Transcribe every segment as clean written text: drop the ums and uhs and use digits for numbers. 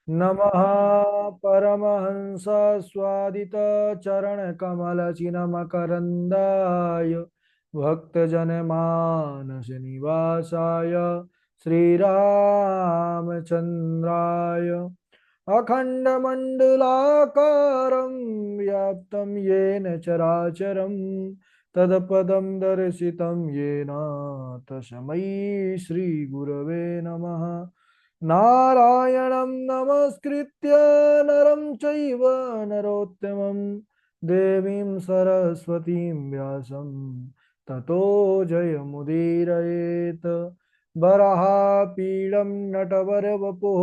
नमः परमहंस स्वादित चरण कमल चिन्मकरन्दाय भक्तजनमानस निवासाय श्रीरामचन्द्राय अखण्डमण्डलाकारं व्याप्तं येन चराचरं तत्पदं दर्शितं येन तस्मै श्रीगुरवे नमः। नारायणं नमस्कृत्य नरं चैव नरोत्तमं देवीं सरस्वतीं व्यासं ततो जयमुदीरयेत्। वराहपीडं नटवरवपुः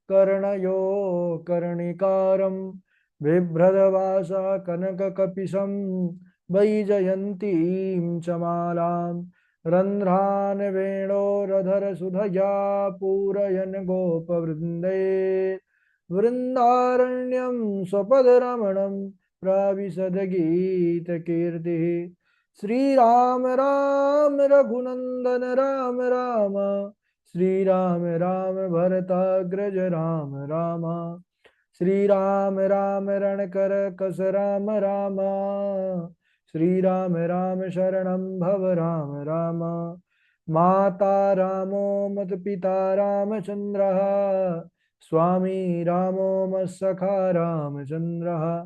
कर्णयो कर्णिकारं बिभ्रदवासा कनककपिशं वैजयन्तीं च मालां रन्ध्रान् वेणोरधरसुधया पूरयन् गोपवृन्दे वृन्दारण्यं स्वपदरमणं प्राविशद्गीतकीर्तिः। श्रीराम राम रघुनन्दन राम राम श्रीराम राम भरताग्रज राम राम श्रीराम राम रणकर कस राम राम श्रीराम राम शरणं भव राम राम। माता रामो मत पिता रामचन्द्रः स्वामी रामो मत्सखा रामचन्द्रः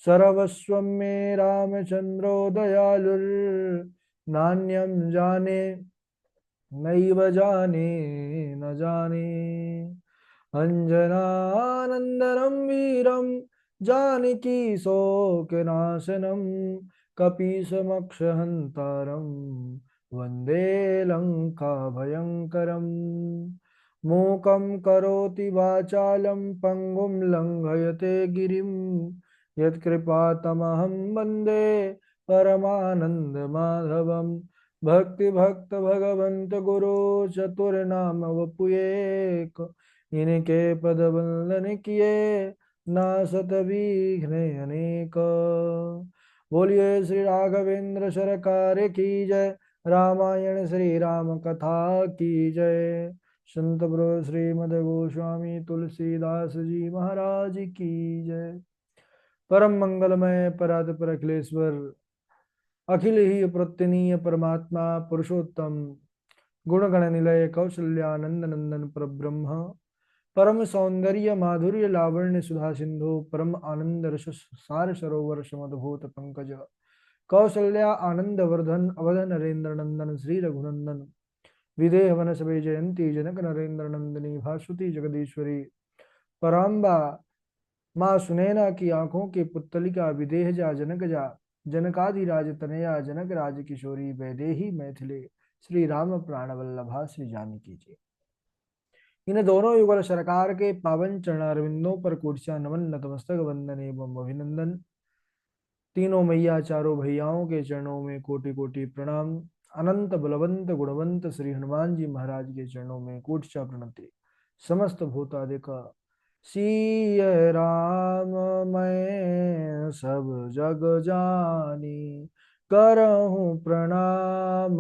सर्वस्वं मे रामचन्द्रो दयालुर्नान्यं जाने नैव जाने न जाने। अञ्जनानन्दनं वीरं जानकी शोकनाशनं कपीशमक्षहन्तारं वन्दे लङ्काभयङ्करम्। मूकं करोति वाचालं पङ्गुं लङ्घयते गिरिं यत्कृपातमहं वन्दे परमानन्दमाधवम्। भक्ति भक्त भगवंत गुरु चतुर्नाम वपुएक इनके पद वंदन किए नासत विघ्न अनेक। बोलिए श्री राघवेंद्र सरकार की जय। रामायण श्री राम कथा की जय। संत प्रभु श्रीमद गोस्वामी तुलसीदास जी महाराज की जय। परम मंगलमय परात्पर अखिलेश्वर अखिल ही प्रत्यनीय परमात्मा पुरुषोत्तम गुणगण निलय कौशल्यानंद नंदन परब्रह्म परम सौंदर्य माधुर्य लावण्य सुधा सिंधु परम आनंद रस सार सरोवर समदभूत पंकज कौशल्या आनंद वर्धन अवध नरेंद्र नंदन श्री रघुनंदन विदेह वन सभे जयंती जनक नरेंद्र नंदिनी भास्वती जगदीश्वरी पराम्बा माँ सुनैना की आंखों के पुतलिका विदेह जा जनक जा जनकादिराज तनया जनक राज किशोरी वैदेही मैथिले श्री राम प्राण वल्लभा श्री जानकी जी। इन दोनों युगल सरकार के पावन चरणारविंदों पर कोटिया नमन नतमस्तक वंदन एवं अभिनंदन। तीनों मैया चारों भैयाओं के चरणों में कोटि कोटि प्रणाम। अनंत बलवंत गुणवंत श्री हनुमान जी महाराज के चरणों में कोटिशा प्रणति। समस्त भूतादिक सिय राम मैं सब जग जानी करहूँ प्रणाम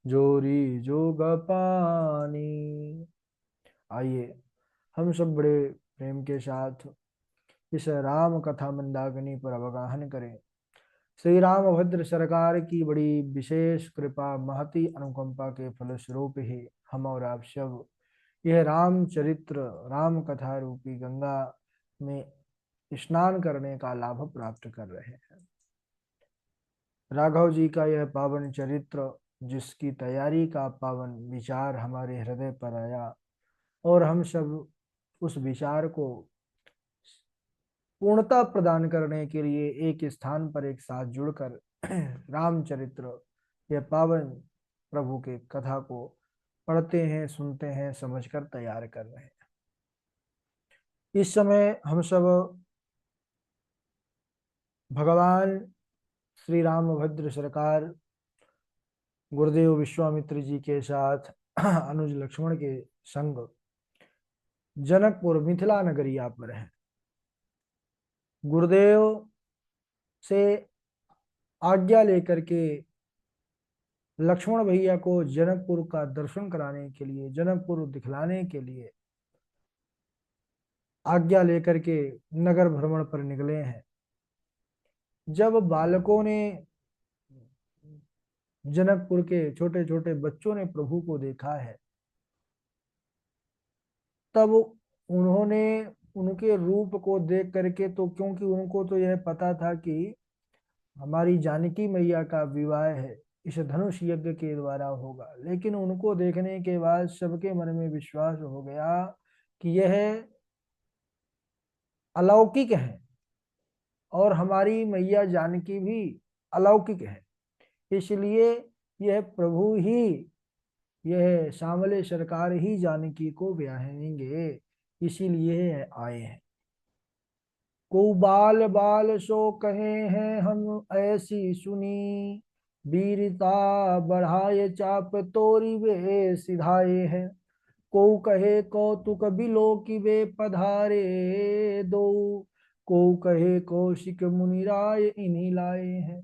जोरी जोग पानी। आइए हम सब बड़े प्रेम के साथ इस राम कथा मंदाकिनी पर अवगाहन करें। श्री रामभद्र सरकार की बड़ी विशेष कृपा महती अनुकंपा के फलस्वरूप ही हम और आप सब यह रामचरित्र राम कथा रूपी गंगा में स्नान करने का लाभ प्राप्त कर रहे हैं। राघव जी का यह पावन चरित्र जिसकी तैयारी का पावन विचार हमारे हृदय पर आया और हम सब उस विचार को पूर्णता प्रदान करने के लिए एक स्थान पर एक साथ जुड़कर रामचरित्र यह पावन प्रभु के कथा को पढ़ते हैं, सुनते हैं, समझकर तैयार कर रहे हैं। इस समय हम सब भगवान श्री रामभद्र सरकार गुरुदेव विश्वामित्र जी के साथ अनुज लक्ष्मण के संग जनकपुर मिथिला नगरिया पर है। गुरुदेव से आज्ञा लेकर के लक्ष्मण भैया को जनकपुर का दर्शन कराने के लिए, जनकपुर दिखलाने के लिए आज्ञा लेकर के नगर भ्रमण पर निकले हैं। जब बालकों ने, जनकपुर के छोटे छोटे बच्चों ने प्रभु को देखा है, तब उन्होंने उनके रूप को देख करके, तो क्योंकि उनको तो यह पता था कि हमारी जानकी मैया का विवाह है, इस धनुष यज्ञ के द्वारा होगा, लेकिन उनको देखने के बाद सबके मन में विश्वास हो गया कि यह अलौकिक है और हमारी मैया जानकी भी अलौकिक है। इसलिए यह प्रभु ही, यह सांवले सरकार ही जानकी को ब्याहेंगे, इसीलिए आए हैं। को बाल बाल सो कहे हैं हम ऐसी सुनी, वीरता बढ़ाए चाप तोरी वे सिधाए हैं। को कहे कौतुक बिलो की वे पधारे दो, को कहे कौशिक मुनि राय इन्हीं लाए हैं।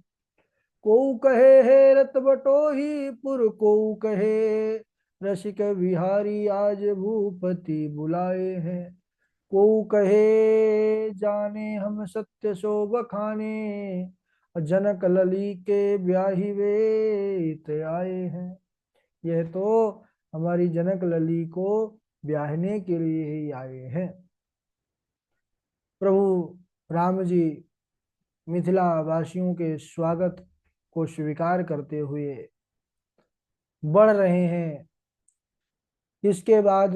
को कहे हेरत बटोही पुर, को कहे रसिक बिहारी आज भूपति बुलाए हैं। को कहे जाने हम सत्य सो बखाने, जनक लली के ब्याही वे इत आए हैं। यह तो हमारी जनक लली को ब्याहने के लिए ही आए हैं। प्रभु राम जी मिथिला वासियों के स्वागत को स्वीकार करते हुए बढ़ रहे हैं। इसके बाद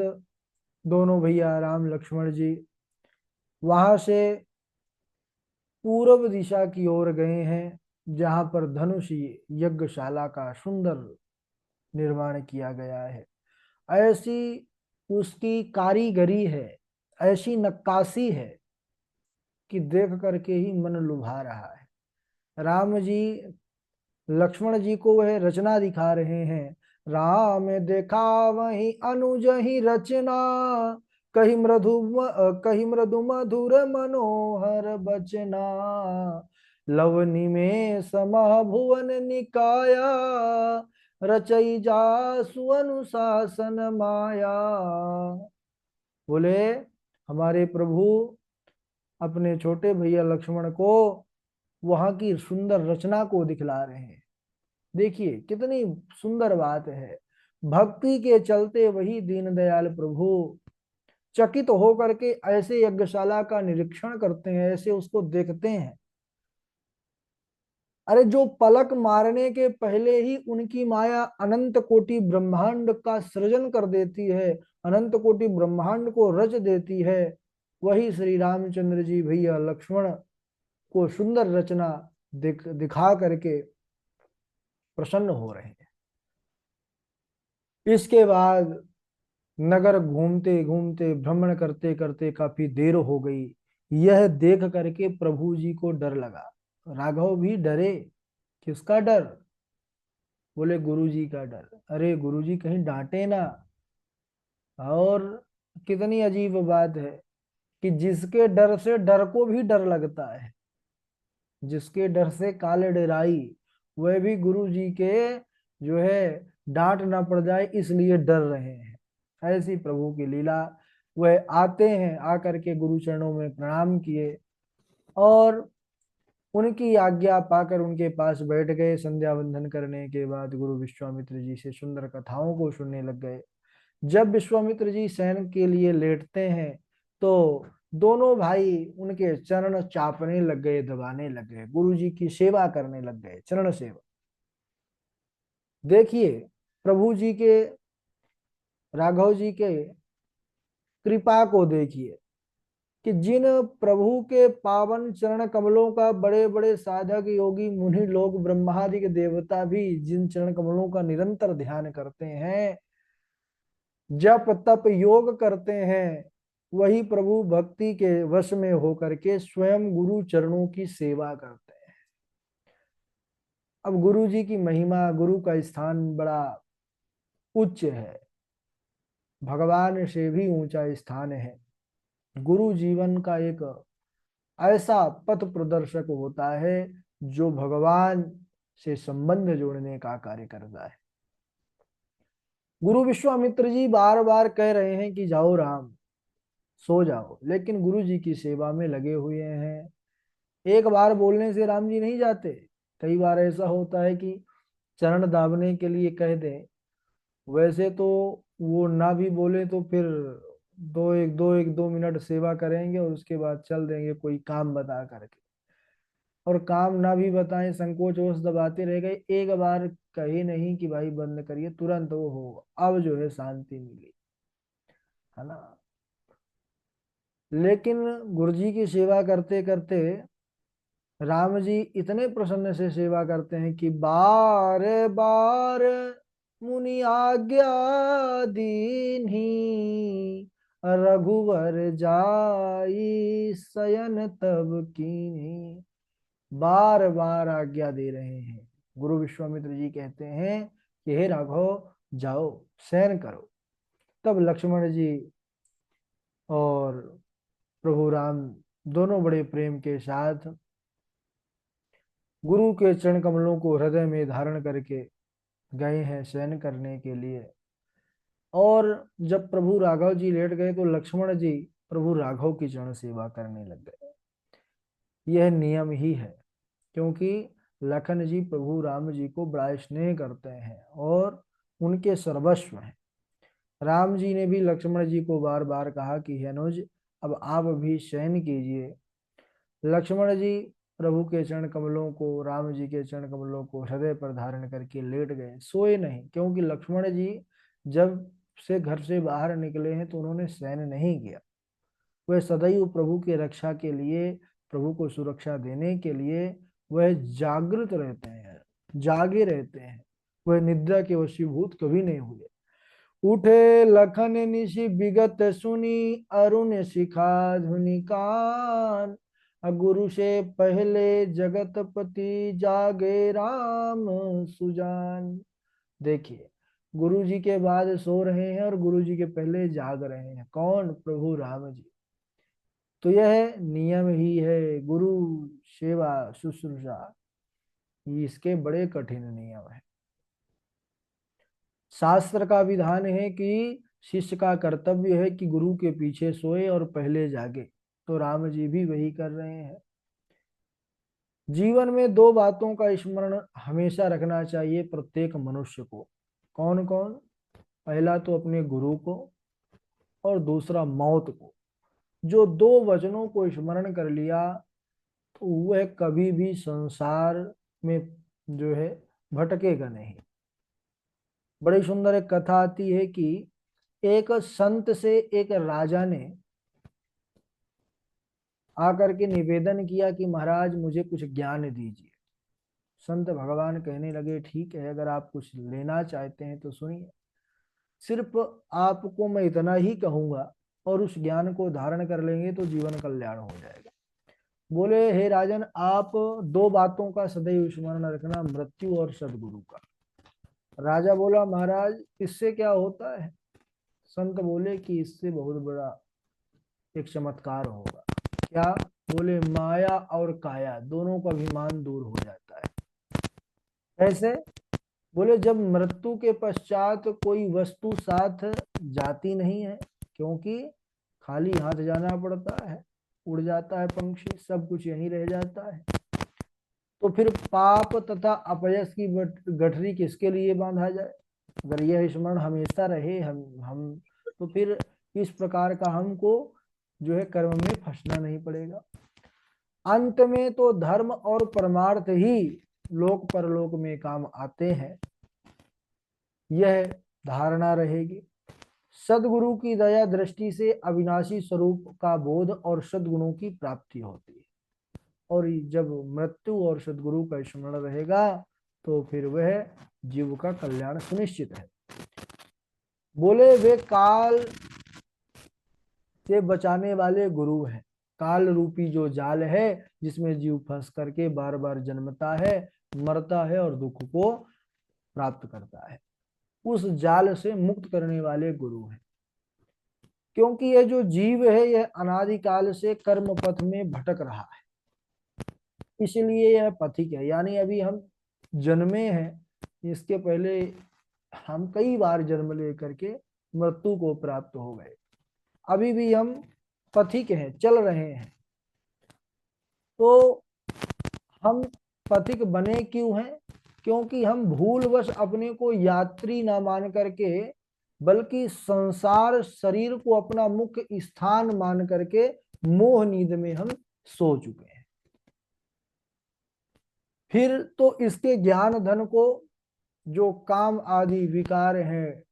दोनों भैया राम लक्ष्मण जी वहां से पूर्व दिशा की ओर गए हैं, जहां पर धनुष यज्ञशाला का सुंदर निर्माण किया गया है। ऐसी उसकी कारीगरी है, ऐसी नक्काशी है कि देख करके ही मन लुभा रहा है। राम जी लक्ष्मण जी को वह रचना दिखा रहे हैं। राम देखा वही अनुज ही रचना, कही मृदु मधुर मनोहर बचना। लवनी में समह भुवन निकाया, रचई जासु अनुशासन माया। बोले हमारे प्रभु अपने छोटे भैया लक्ष्मण को वहां की सुंदर रचना को दिखला रहे हैं। देखिए कितनी सुंदर बात है। भक्ति के चलते वही दीनदयाल प्रभु चकित होकर के ऐसे यज्ञशाला का निरीक्षण करते हैं, ऐसे उसको देखते हैं। अरे जो पलक मारने के पहले ही उनकी माया अनंत कोटि ब्रह्मांड का सृजन कर देती है, अनंत कोटि ब्रह्मांड को रच देती है, वही श्री रामचंद्र जी भैया लक्ष्मण को सुंदर रचना दिखा करके प्रसन्न हो रहे हैं। इसके बाद नगर घूमते घूमते भ्रमण करते करते काफी देर हो गई। यह देख करके प्रभु जी को डर लगा। राघव भी डरे। किसका डर? बोले गुरु जी का डर। अरे गुरु जी कहीं डांटे ना। और कितनी अजीब बात है कि जिसके डर से डर को भी डर लगता है, जिसके डर से काले डराई, वह भी गुरु जी के जो है डांट ना पड़ जाए इसलिए डर रहे हैं। ऐसी प्रभु की लीला। वह आते हैं, आकर के गुरु चरणों में प्रणाम किए और उनकी आज्ञा पाकर उनके पास बैठ गए। संध्या वंदन करने के बाद गुरु विश्वामित्र जी से सुंदर कथाओं को सुनने लग गए। जब विश्वामित्र जी शयन के लिए लेटते हैं तो दोनों भाई उनके चरण चापने लग गए, दबाने लग गए, गुरु जी की सेवा करने लग गए, चरण सेवा। देखिए प्रभु जी के, राघव जी के कृपा को देखिए कि जिन प्रभु के पावन चरण कमलों का बड़े बड़े साधक योगी मुनि लोग ब्रह्मादि देवता भी जिन चरण कमलों का निरंतर ध्यान करते हैं, जप तप योग करते हैं, वही प्रभु भक्ति के वश में होकर के स्वयं गुरु चरणों की सेवा करते हैं। अब गुरु जी की महिमा, गुरु का स्थान बड़ा उच्च है, भगवान से भी ऊंचा स्थान है। गुरु जीवन का एक ऐसा पथ प्रदर्शक होता है जो भगवान से संबंध जोड़ने का कार्य करता है। गुरु विश्वामित्र जी बार बार कह रहे हैं कि जाओ राम, सो जाओ, लेकिन गुरु जी की सेवा में लगे हुए हैं। एक बार बोलने से राम जी नहीं जाते। कई बार ऐसा होता है कि चरण दाबने के लिए कह दें, वैसे तो वो ना भी बोले तो फिर दो मिनट सेवा करेंगे और उसके बाद चल देंगे कोई काम बता करके। और काम ना भी बताएं, संकोच वश दबाते रह गए, एक बार कही नहीं कि भाई बंद करिए, तुरंत वो हो, अब जो है शांति मिली, है ना। लेकिन गुरु जी की सेवा करते करते राम जी इतने प्रसन्न से सेवा करते हैं कि बार बार मुनि आज्ञा दीन्ही, रघुवर जाई शयन तब कीन्ही। बार बार आज्ञा दे रहे हैं। गुरु विश्वामित्र जी कहते हैं कि हे राघव, जाओ शयन करो। तब लक्ष्मण जी और प्रभु राम दोनों बड़े प्रेम के साथ गुरु के चरण कमलों को हृदय में धारण करके गए हैं शयन करने के लिए। और जब प्रभु राघव जी लेट गए तो लक्ष्मण जी प्रभु राघव की चरण सेवा करने लग गए। यह नियम ही है, क्योंकि लखन जी प्रभु राम जी को बड़ा स्नेह करते हैं और उनके सर्वस्व हैं। राम जी ने भी लक्ष्मण जी को बार बार कहा कि अनुज, अब आप भी शयन कीजिए। लक्ष्मण जी प्रभु के चरण कमलों को, राम जी के चरण कमलों को हृदय पर धारण करके लेट गए, सोए नहीं। क्योंकि लक्ष्मण जी जब से घर से बाहर निकले हैं तो उन्होंने शयन नहीं किया। वह सदैव प्रभु की रक्षा के लिए, प्रभु को सुरक्षा देने के लिए वह जागृत रहते हैं, जागे रहते हैं। वह निद्रा के वशीभूत कभी नहीं हुए। उठे लखन निशि विगत सुनी, अरुण शिखा धुनि कान। गुरु से पहले जगतपति जागे राम सुजान। देखिए, गुरु जी के बाद सो रहे हैं और गुरु जी के पहले जाग रहे हैं। कौन? प्रभु राम जी। तो यह नियम ही है गुरु सेवा शुश्रूषा, इसके बड़े कठिन नियम है। शास्त्र का विधान है कि शिष्य का कर्तव्य है कि गुरु के पीछे सोए और पहले जागे। तो राम जी भी वही कर रहे हैं। जीवन में दो बातों का स्मरण हमेशा रखना चाहिए प्रत्येक मनुष्य को। कौन कौन? पहला तो अपने गुरु को, और दूसरा मौत को। जो दो वचनों को स्मरण कर लिया तो वह कभी भी संसार में जो है भटकेगा नहीं। बड़ी सुंदर एक कथा आती है कि एक संत से एक राजा ने आकर के निवेदन किया कि महाराज मुझे कुछ ज्ञान दीजिए। संत भगवान कहने लगे, ठीक है, अगर आप कुछ लेना चाहते हैं तो सुनिए। सिर्फ आपको मैं इतना ही कहूंगा और उस ज्ञान को धारण कर लेंगे तो जीवन कल्याण हो जाएगा। बोले, हे राजन, आप दो बातों का सदैव स्मरण रखना, मृत्यु और सदगुरु का। राजा बोला, महाराज इससे क्या होता है? संत बोले कि इससे बहुत बड़ा एक चमत्कार होगा। क्या? बोले, माया और काया दोनों का अभिमान दूर हो जाता है। कैसे? बोले, जब मृत्यु के पश्चात कोई वस्तु साथ जाती नहीं है, क्योंकि खाली हाथ जाना पड़ता है, उड़ जाता है पंक्षी, सब कुछ यहीं रह जाता है। तो फिर पाप तथा अपयश की गठरी किसके लिए बांधा जाए? अगर यह स्मरण हमेशा रहे हम तो फिर इस प्रकार का हमको जो है कर्म में फंसना नहीं पड़ेगा। अंत में तो धर्म और परमार्थ ही लोक परलोक में काम आते हैं, यह धारणा रहेगी। सदगुरु की दया दृष्टि से अविनाशी स्वरूप का बोध और सदगुणों की प्राप्ति होती है। और जब मृत्यु और सदगुरु का स्मरण रहेगा तो फिर वह जीव का कल्याण सुनिश्चित है। बोले, वे काल से बचाने वाले गुरु हैं। काल रूपी जो जाल है जिसमें जीव फंस करके बार बार जन्मता है, मरता है और दुख को प्राप्त करता है, उस जाल से मुक्त करने वाले गुरु हैं। क्योंकि यह जो जीव है यह अनादिकाल से कर्म पथ में भटक रहा है, इसलिए यह पथिक है। यानी अभी हम जन्मे हैं, इसके पहले हम कई बार जन्म लेकर के मृत्यु को प्राप्त हो गए। अभी भी हम पथिक हैं, चल रहे हैं। तो हम पथिक बने क्यों हैं? क्योंकि हम भूलवश अपने को यात्री ना मान करके, बल्कि संसार शरीर को अपना मुख्य स्थान मान करके मोह नींद में हम सो चुके हैं। फिर तो इसके ज्ञान धन को जो काम आदि विकार है,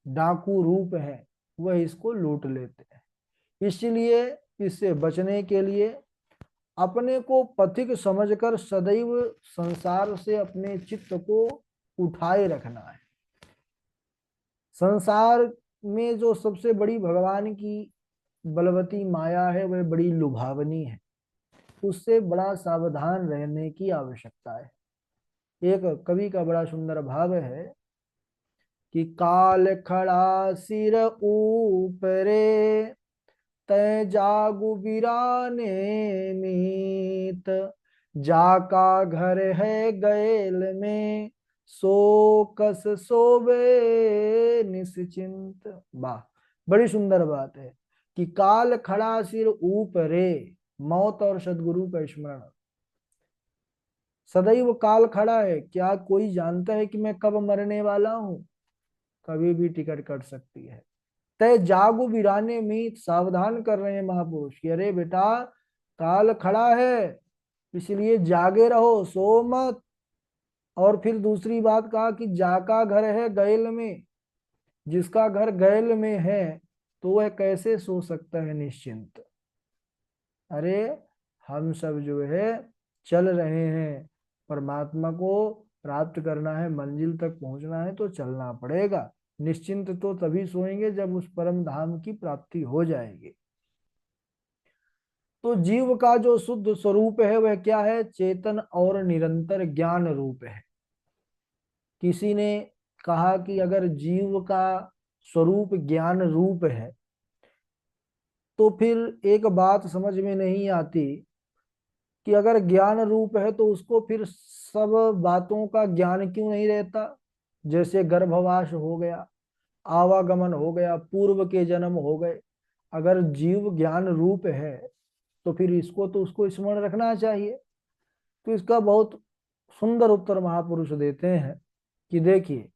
डाकू रूप है, वह इसको लूट लेते हैं। इसलिए इससे बचने के लिए अपने को पथिक समझकर सदैव संसार से अपने चित्त को उठाए रखना है। संसार में जो सबसे बड़ी भगवान की बलवती माया है, वह बड़ी लुभावनी है, उससे बड़ा सावधान रहने की आवश्यकता है। एक कवि का बड़ा सुंदर भाव है कि काल खड़ा सिर ऊपरे, तय जागु बिराने मीत, जाका घर है गैल में, सो कस सोवे निश्चिंत। वाह, बड़ी सुंदर बात है कि काल खड़ा सिर ऊपरे, मौत और सदगुरु का स्मरण। सदैव काल खड़ा है, क्या कोई जानता है कि मैं कब मरने वाला हूं? कभी भी टिकट कट सकती है। तय जागु वीराने मीत, सावधान कर रहे हैं महापुरुष कि अरे बेटा, काल खड़ा है, इसलिए जागे रहो, सो मत। और फिर दूसरी बात कहा कि जाका घर है गैल में, जिसका घर गैल में है तो वह कैसे सो सकता है निश्चिंत? अरे हम सब जो है चल रहे हैं, परमात्मा को प्राप्त करना है, मंजिल तक पहुंचना है तो चलना पड़ेगा। निश्चिंत तो तभी सोएंगे जब उस परम धाम की प्राप्ति हो जाएगी। तो जीव का जो शुद्ध स्वरूप है वह क्या है? चेतन और निरंतर ज्ञान रूप है। किसी ने कहा कि अगर जीव का स्वरूप ज्ञान रूप है तो फिर एक बात समझ में नहीं आती कि अगर ज्ञान रूप है तो उसको फिर सब बातों का ज्ञान क्यों नहीं रहता? जैसे गर्भवास हो गया, आवागमन हो गया, पूर्व के जन्म हो गए। अगर जीव ज्ञान रूप है तो फिर इसको तो उसको स्मरण रखना चाहिए। तो इसका बहुत सुंदर उत्तर महापुरुष देते हैं कि देखिए,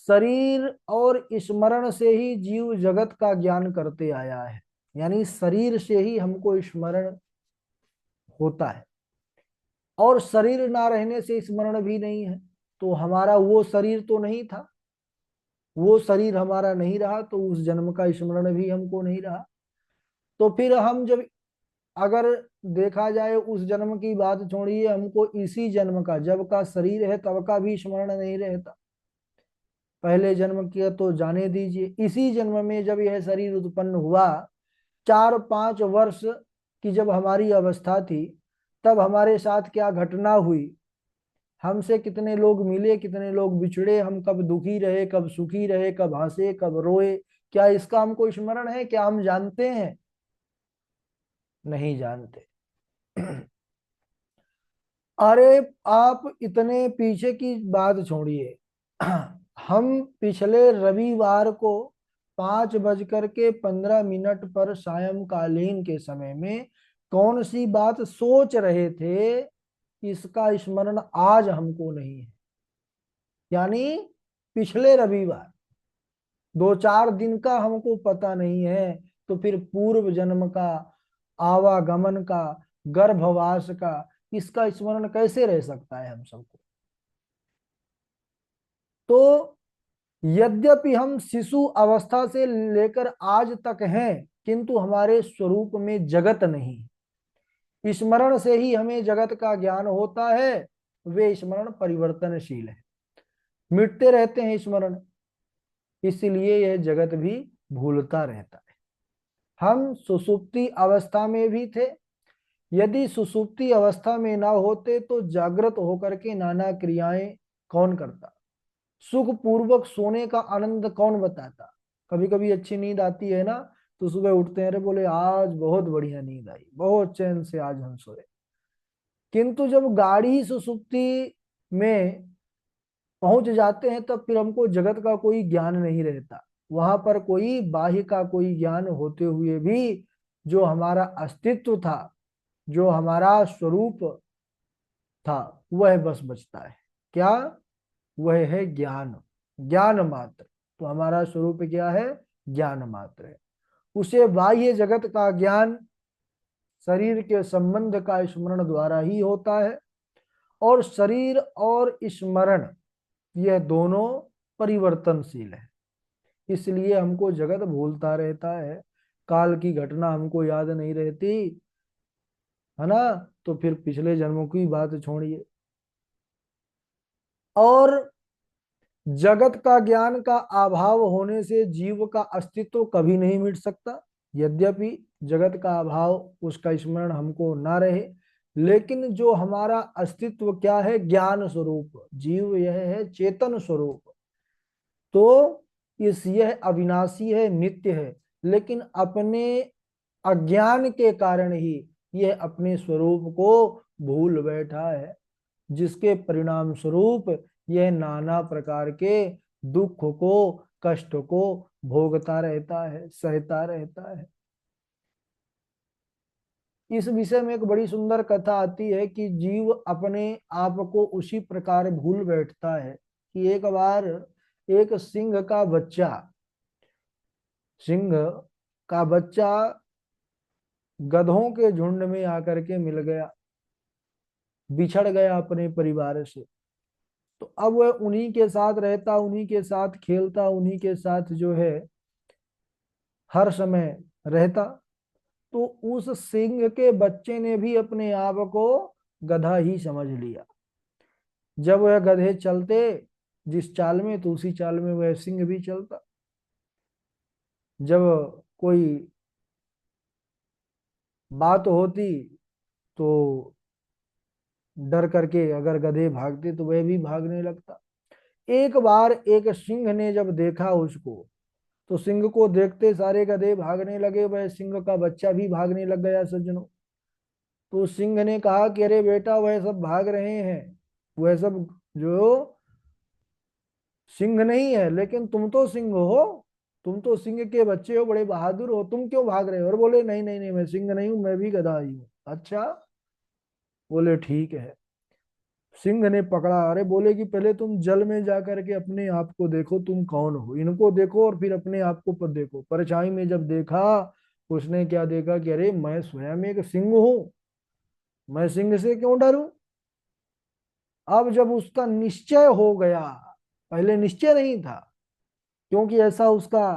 शरीर और स्मरण से ही जीव जगत का ज्ञान करते आया है। यानी शरीर से ही हमको स्मरण होता है, और शरीर ना रहने से स्मरण भी नहीं है। तो हमारा वो शरीर तो नहीं था, वो शरीर हमारा नहीं रहा, तो उस जन्म का स्मरण भी हमको नहीं रहा। तो फिर हम जब, अगर देखा जाए उस जन्म की बात छोड़िए, हमको इसी जन्म का, जब का शरीर है तब का भी स्मरण नहीं रहता। पहले जन्म किया तो जाने दीजिए, इसी जन्म में जब यह शरीर उत्पन्न हुआ, 4-5 वर्ष की जब हमारी अवस्था थी, तब हमारे साथ क्या घटना हुई, हमसे कितने लोग मिले, कितने लोग बिछड़े, हम कब दुखी रहे, कब सुखी रहे, कब हंसे, कब रोए, क्या इसका हमको स्मरण है? क्या हम जानते हैं? नहीं जानते। अरे आप इतने पीछे की बात छोड़िए, हम पिछले रविवार को 5:15 पर सायंकालीन के समय में कौन सी बात सोच रहे थे, इसका स्मरण आज हमको नहीं है। यानी पिछले रविवार, 2-4 दिन का हमको पता नहीं है, तो फिर पूर्व जन्म का, आवागमन का, गर्भवास का, इसका स्मरण कैसे रह सकता है हम सबको? तो यद्यपि हम शिशु अवस्था से लेकर आज तक हैं, किंतु हमारे स्वरूप में जगत नहीं। स्मरण से ही हमें जगत का ज्ञान होता है। वे स्मरण परिवर्तनशील है, मिटते रहते हैं स्मरण, इसलिए यह जगत भी भूलता रहता है। हम सुसुप्ति अवस्था में भी थे, यदि सुसुप्ति अवस्था में ना होते तो जागृत होकर के नाना क्रियाएं कौन करता? सुख पूर्वक सोने का आनंद कौन बताता? कभी कभी अच्छी नींद आती है ना, तो सुबह उठते हैं, अरे बोले आज बहुत बढ़िया नींद आई, बहुत चैन से आज हम सोए। किंतु जब गाढ़ी सुसुप्ति में पहुंच जाते हैं तब फिर हमको जगत का कोई ज्ञान नहीं रहता। वहां पर कोई बाह्य का कोई ज्ञान होते हुए भी जो हमारा अस्तित्व था, जो हमारा स्वरूप था, वह बस बचता है। क्या? वह है ज्ञान, ज्ञान मात्र। तो हमारा स्वरूप क्या है? ज्ञान मात्र है। उसे बाह्य जगत का ज्ञान शरीर के संबंध का स्मरण द्वारा ही होता है, और शरीर और स्मरण यह दोनों परिवर्तनशील है। इसलिए हमको जगत भूलता रहता है, काल की घटना हमको याद नहीं रहती, है ना। तो फिर पिछले जन्मों की बात छोड़िए। और जगत का ज्ञान का अभाव होने से जीव का अस्तित्व कभी नहीं मिट सकता। यद्यपि जगत का अभाव, उसका स्मरण हमको ना रहे, लेकिन जो हमारा अस्तित्व क्या है? ज्ञान स्वरूप जीव यह है, चेतन स्वरूप। तो यह अविनाशी है, नित्य है, लेकिन अपने अज्ञान के कारण ही यह अपने स्वरूप को भूल बैठा है, जिसके परिणाम स्वरूप यह नाना प्रकार के दुख को, कष्ट को भोगता रहता है, सहता रहता है। इस विषय में एक बड़ी सुंदर कथा आती है कि जीव अपने आप को उसी प्रकार भूल बैठता है कि एक बार एक सिंह का बच्चा गधों के झुंड में आकर के मिल गया, बिछड़ गया अपने परिवार से। तो अब वह उन्हीं के साथ रहता, उन्हीं के साथ खेलता, उन्हीं के साथ जो है हर समय रहता। तो उस सिंह के बच्चे ने भी अपने आप को गधा ही समझ लिया। जब वह गधे चलते जिस चाल में, तो उसी चाल में वह सिंह भी चलता। जब कोई बात होती तो डर करके अगर गधे भागते तो वह भी भागने लगता। एक बार एक सिंह ने जब देखा उसको, तो सिंह को देखते सारे गधे भागने लगे, वह सिंह का बच्चा भी भागने लग गया सज्जनों। तो सिंह ने कहा कि अरे बेटा, वह सब भाग रहे हैं, वह सब जो सिंह नहीं है, लेकिन तुम तो सिंह हो, तुम तो सिंह के बच्चे हो, बड़े बहादुर हो, तुम क्यों भाग रहे हो? और बोले नहीं नहीं नहीं, मैं सिंह नहीं हूं, मैं भी गधा ही हूँ। अच्छा, बोले ठीक है। सिंह ने पकड़ा, अरे बोले कि पहले तुम जल में जा करके अपने आप को देखो, तुम कौन हो, इनको देखो और फिर अपने आप को देखो। परछाई में जब देखा, उसने क्या देखा कि अरे मैं स्वयं एक सिंह हूं, मैं सिंह से क्यों डरूं। अब जब उसका निश्चय हो गया, पहले निश्चय नहीं था, क्योंकि ऐसा उसका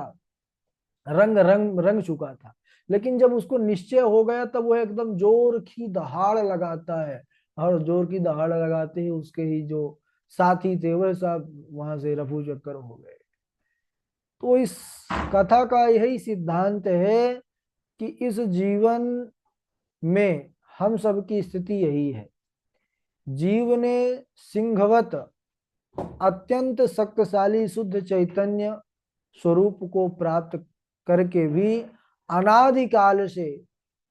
रंग रंग रंग चुका था, लेकिन जब उसको निश्चय हो गया तब वो एकदम जोर की दहाड़ लगाता है। और जोर की दहाड़ लगाते ही उसके ही जो साथी थे वह सब वहां से रफू चक्कर हो गए। तो इस कथा का यही सिद्धांत है कि इस जीवन में हम सबकी स्थिति यही है। जीव ने सिंहवत अत्यंत शक्तिशाली शुद्ध चैतन्य स्वरूप को प्राप्त करके भी अनादिकाल से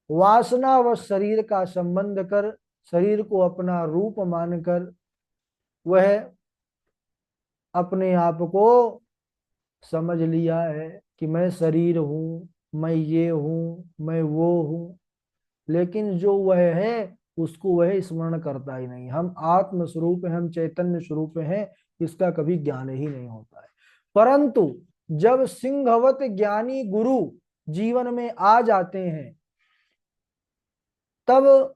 वासना व शरीर का संबंध कर, शरीर को अपना रूप मानकर वह अपने आप को समझ लिया है कि मैं शरीर हूं, मैं ये हूं, मैं वो हूं। लेकिन जो वह है उसको वह स्मरण करता ही नहीं। हम आत्म स्वरूप हैं, हम चैतन्य स्वरूप हैं, इसका कभी ज्ञान ही नहीं होता है। परंतु जब सिंहवत ज्ञानी गुरु जीवन में आ जाते हैं, तब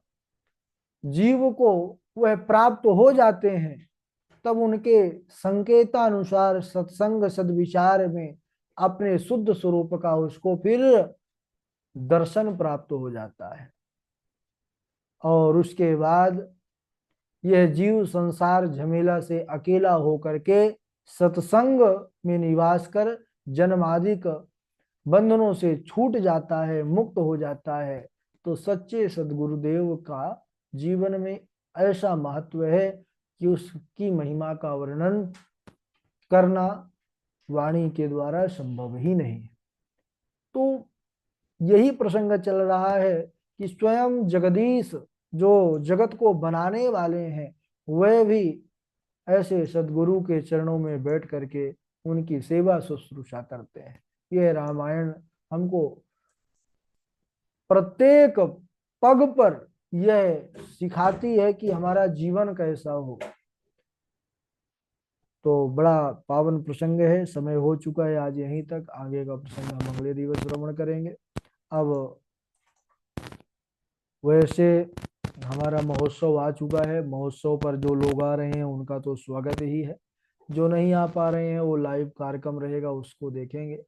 जीव को वह प्राप्त हो जाते हैं, तब उनके संकेतानुसार सत्संग सद्विचार में अपने शुद्ध स्वरूप का उसको फिर दर्शन प्राप्त हो जाता है। और उसके बाद यह जीव संसार झमेला से अकेला होकर के सत्संग में निवास कर जन्मादिक बंधनों से छूट जाता है, मुक्त हो जाता है। तो सच्चे सदगुरुदेव का जीवन में ऐसा महत्व है कि उसकी महिमा का वर्णन करना वाणी के द्वारा संभव ही नहीं। तो यही प्रसंग चल रहा है कि स्वयं जगदीश जो जगत को बनाने वाले हैं, वह भी ऐसे सदगुरु के चरणों में बैठ करके उनकी सेवा शुश्रूषा करते हैं। यह रामायण हमको प्रत्येक पग पर यह सिखाती है कि हमारा जीवन कैसा हो। तो बड़ा पावन प्रसंग है। समय हो चुका है आज यहीं तक, आगे का प्रसंग हम अगले दिवस श्रवण करेंगे। अब वैसे हमारा महोत्सव आ चुका है। महोत्सव पर जो लोग आ रहे हैं उनका तो स्वागत ही है, जो नहीं आ पा रहे हैं वो लाइव कार्यक्रम रहेगा उसको देखेंगे।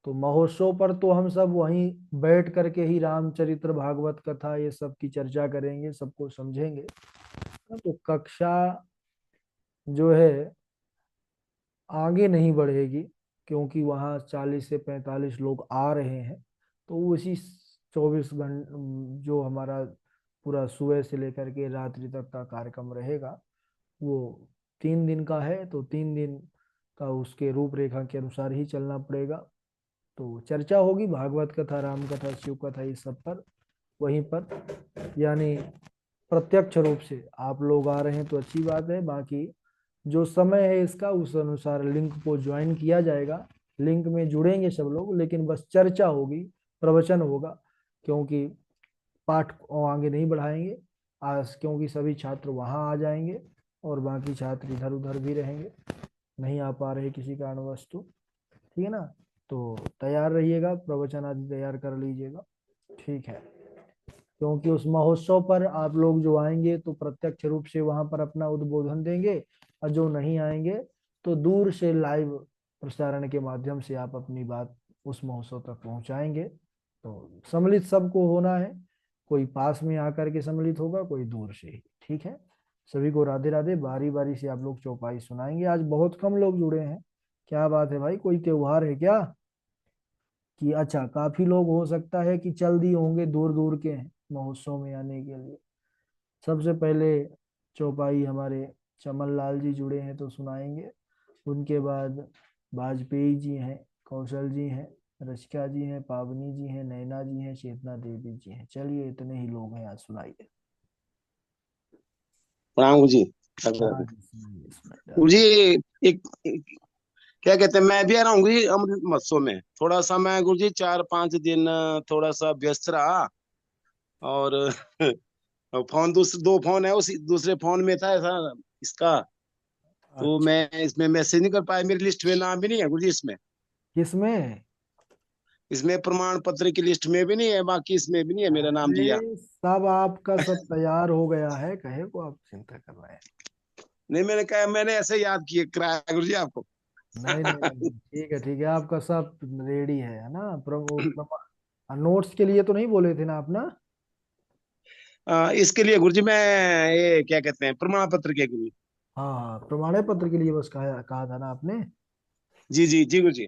तो महोत्सव पर तो हम सब वहीं बैठ करके ही रामचरित्र भागवत कथा ये सब की चर्चा करेंगे, सबको समझेंगे। तो कक्षा जो है आगे नहीं बढ़ेगी, क्योंकि वहाँ 40 से 45 लोग आ रहे हैं। तो उसी 24 घंटे जो हमारा पूरा सुबह से लेकर के रात्रि तक का कार्यक्रम रहेगा, वो 3 दिन का है। तो 3 दिन का उसके रूपरेखा के अनुसार ही चलना पड़ेगा। तो चर्चा होगी भागवत कथा, राम कथा, शिव कथा, इस सब पर वहीं पर, यानी प्रत्यक्ष रूप से आप लोग आ रहे हैं तो अच्छी बात है। बाकी जो समय है इसका उस अनुसार लिंक को ज्वाइन किया जाएगा। लिंक में जुड़ेंगे सब लोग, लेकिन बस चर्चा होगी, प्रवचन होगा, क्योंकि पाठ को आगे नहीं बढ़ाएंगे आज, क्योंकि सभी छात्र वहां आ जाएंगे और बाकी छात्र इधर उधर भी रहेंगे, नहीं आ पा रहे किसी कारणवश। तो ठीक है ना। तो तैयार रहिएगा, प्रवचन आदि तैयार कर लीजिएगा, ठीक है। क्योंकि उस महोत्सव पर आप लोग जो आएंगे तो प्रत्यक्ष रूप से वहां पर अपना उद्बोधन देंगे, और जो नहीं आएंगे तो दूर से लाइव प्रसारण के माध्यम से आप अपनी बात उस महोत्सव तक पहुंचाएंगे। तो सम्मिलित सबको होना है, कोई पास में आकर के सम्मिलित होगा, कोई दूर से ही, ठीक है। सभी को राधे राधे। बारी बारी से आप लोग चौपाई सुनाएंगे। आज बहुत कम लोग जुड़े हैं, क्या बात है भाई, कोई त्योहार है क्या? कि अच्छा, काफी लोग हो सकता है कि चल दिए होंगे, दूर दूर के हैं महोत्सव में आने के लिए। सबसे पहले चौपाई हमारे चमन लाल जी जुड़े हैं तो सुनाएंगे। उनके बाद वाजपेयी जी हैं, कौशल जी हैं, रचिका जी हैं, पावनी जी हैं, नैना जी हैं, चेतना देवी जी हैं। चलिए इतने ही लोग हैं, आज सुनाइए। प्रणाम गुरु जी। हाँ गुरु जी, सुनाइए सुनाइए। जी, एक क्या कहते हैं, मैं भी आ रहा हूँ गुरु जी अमृत महोत्सव में। थोड़ा सा मैं गुरु जी 4-5 दिन थोड़ा सा व्यस्त रहा। और फोन दूसरे 2 फोन है, उसी दूसरे फोन में था ऐसा इसका। तो अच्छा, मैं इसमें मैसेज नहीं कर पाया, मेरी लिस्ट में नाम भी नहीं है गुरु जी इसमें। किसमें? इसमें प्रमाण पत्र की लिस्ट में भी नहीं है, बाकी इसमें भी नहीं है मेरा नाम दिया। अरे सब आपका सब तैयार हो गया है, कहे को आप चिंता कर रहे हैं। नहीं, मैंने कहा, मैंने ऐसे याद किए कराया गुरु जी आपको। नहीं नहीं नहीं, ठीक है ठीक है, आपका सब रेडी है ना? नोट्स के लिए तो नहीं बोले थे ना आप ना? इसके लिए गुरु जी मैं, ये क्या कहते हैं, प्रमाण पत्र के गुरु जी। हाँ हाँ, प्रमाण पत्र के लिए बस कहा कहा था ना आपने? जी जी जी गुरु जी।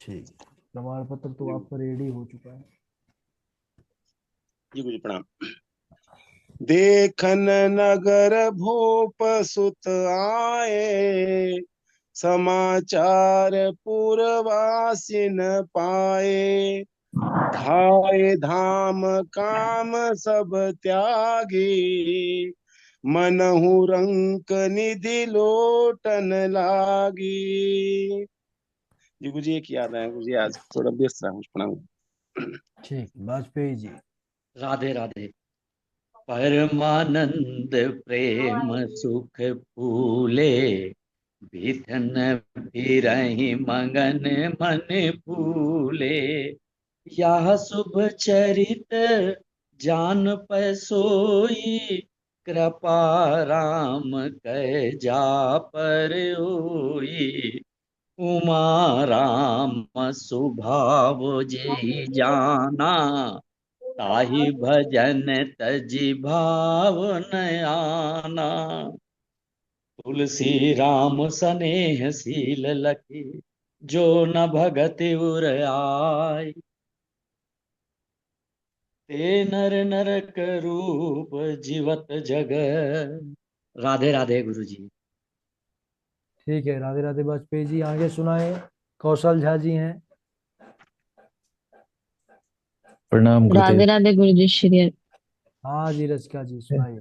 ठीक है, प्रमाण पत्र तो जी आपका रेडी हो चुका है। जी गुरु जी, प्रणाम। देखन नगर भूप सुत आए, समाचार पुरवासिन पाए। धाये धाम काम सब त्यागी, मनहु रंक निधि लोटन लागी। जी गुरु जी, एक याद आया गुरु जी, आज थोड़ा व्यस्त रहा, प्रणाम। ठीक, वाजपेयी जी। राधे राधे। परमानंद प्रेम सुख फूले, विधन बिरहि मगन मन फूले। यह शुभ चरित जान पै सोई, कृपा राम कै जा पर होई। उमा राम स्वभाव जेहि जाना, ताहि भजन तजि भाव न आना। तुलसी राम सनेह सील लखी, जो न भगति उर आय। ते नर नरक रूप जीवत जग। राधे राधे गुरु जी। ठीक है, राधे राधे वाजपेयी जी। आगे सुनाए, कौशल झा जी हैं। प्रणाम राधे गुरुदेव। राधे गुरु जी श्री। हाँ जी, रचिका जी सुनाइए।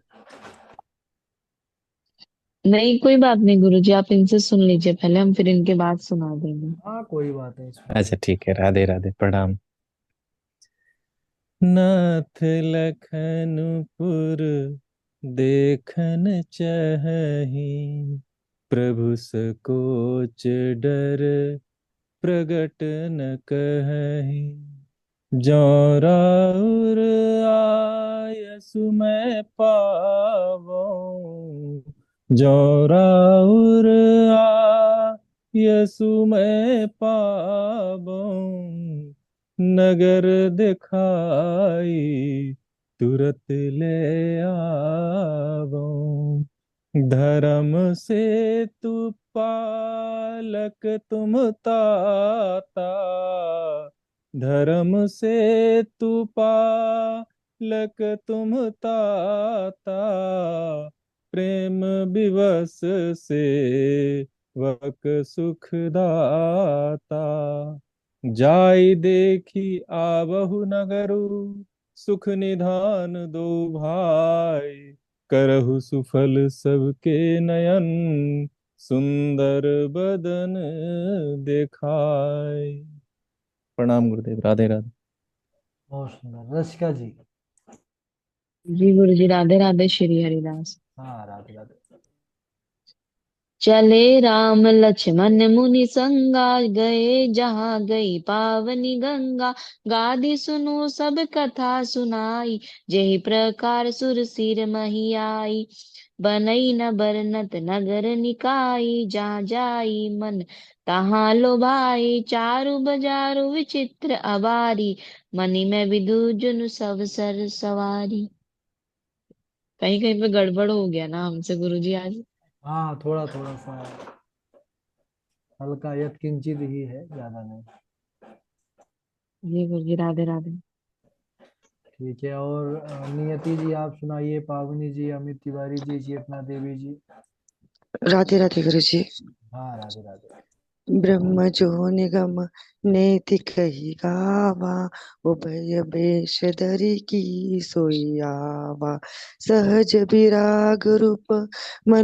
नहीं कोई बात नहीं गुरुजी, आप इनसे सुन लीजिए पहले, हम फिर इनके बाद सुना देंगे। हाँ कोई बात नहीं इसमें। अच्छा ठीक है, राधे राधे, प्रणाम। नाथ लखनपुर देखन चहहि, प्रभु सकोच डर प्रगट न कहहि। जो राउर आयसु मैं पावो, जो राउर आयसु मैं पावो, नगर दिखाई तुरत ले आवो। धर्म से तू पालक तुम ताता, धर्म से तू पालक तुम ताता, प्रेम विवश से वक सुखदाता। जाई देखी आवहु नगरु, सुख निधान दो भाई, करहु सुफल सबके नयन, सुंदर बदन देखाय। प्रणाम गुरुदेव, राधे राधे। बहुत सुंदर। रसिका जी। जी गुरुजी, राधे राधे श्री हरिदास। हाँ राधे राधे। चले राम लक्ष्मण मुनि संगा, गए जहाँ गई पावनी गंगा। गादी सुनो सब कथा सुनाई, जेहि प्रकार सुर सिर मही आई। बनई न बरनत नगर निकाई, जहाँ जाई मन तहाँ लो भाई। चारु बजारु विचित्र अबारी, मनि में विधु जुन सब सर सवारी। कहीं कहीं पे गड़बड़ हो गया ना हमसे गुरुजी आज। हाँ थोड़ा थोड़ा सा हल्का यत्किंचित ही है, ज्यादा नहीं। जी गुरुजी, राधे राधे। ठीक है। और नियति जी आप सुनाइए, पावनी जी, अमित तिवारी जी, चेतना देवी जी। राधे राधे गुरु जी। हाँ राधे राधे। ब्रह्म जो निगम नेति कही गावा, उभय बेश धरि की सोई आवा। सहज विराग रूप मनु